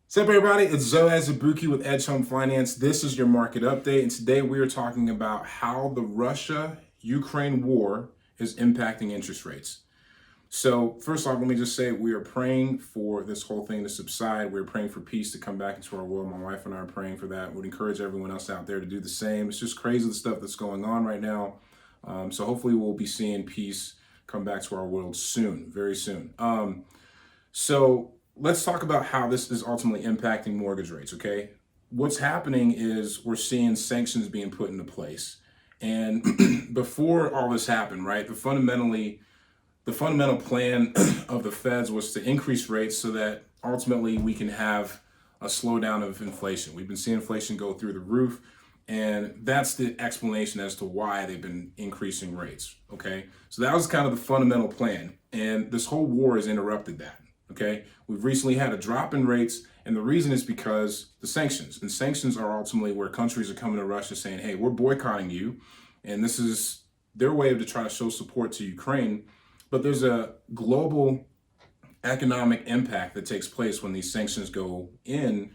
What's up, everybody? It's Azubuike with Edge Home Finance. This is your market update, and today we are talking about how the Russia-Ukraine war is impacting interest rates. So first off, let me just say we are praying for this whole thing to subside. We're praying for peace to come back into our world. My wife and I are praying for that. Would encourage everyone else out there to do the same. It's just crazy the stuff that's going on right now. So hopefully we'll be seeing peace come back to our world soon, very soon. So let's talk about how this is ultimately impacting mortgage rates, okay? What's happening is we're seeing sanctions being put into place. And before all this happened, right, the fundamental plan of the Feds was to increase rates so that ultimately we can have a slowdown of inflation. We've been seeing inflation go through the roof, and that's the explanation as to why they've been increasing rates, okay? So that was kind of the fundamental plan, and this whole war has interrupted that. Okay, we've recently had a drop in rates, and the reason is because the sanctions. And sanctions are ultimately where countries are coming to Russia saying, hey, we're boycotting you. And this is their way to try to show support to Ukraine. But there's a global economic impact that takes place when these sanctions go in,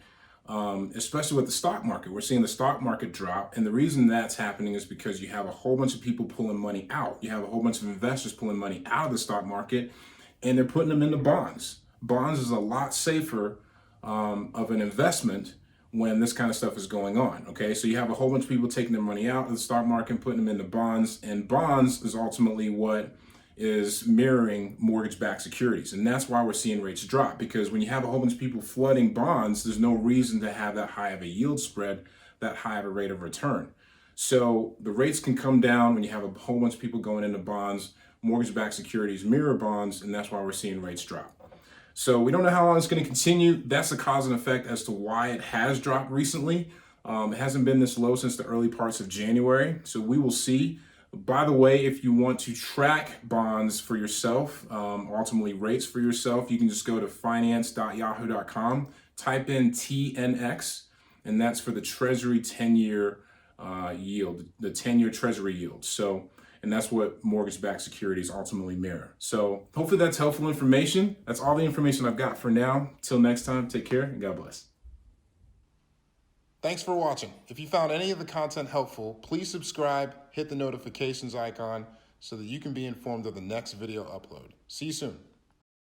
especially with the stock market. We're seeing the stock market drop. And the reason that's happening is because you have a whole bunch of people pulling money out. You have a whole bunch of investors pulling money out of the stock market, and they're putting them into bonds. Bonds is a lot safer of an investment when this kind of stuff is going on, okay? So you have a whole bunch of people taking their money out of the stock market and putting them into bonds, and bonds is ultimately what is mirroring mortgage-backed securities. And that's why we're seeing rates drop, because when you have a whole bunch of people flooding bonds, there's no reason to have that high of a yield spread, that high of a rate of return. So the rates can come down when you have a whole bunch of people going into bonds. Mortgage-backed securities mirror bonds, and that's why we're seeing rates drop. So we don't know how long it's going to continue. That's the cause and effect as to why it has dropped recently. It hasn't been this low since the early parts of January, so we will see. By the way, if you want to track bonds for yourself, ultimately rates for yourself, you can just go to finance.yahoo.com, type in TNX, and that's for the Treasury 10-year yield, the 10-year Treasury yield. And that's what mortgage-backed securities ultimately mirror. So hopefully that's helpful information. That's all the information I've got for now. Till next time, take care and God bless. Thanks for watching. If you found any of the content helpful, please subscribe, hit the notifications icon so that you can be informed of the next video upload. See you soon.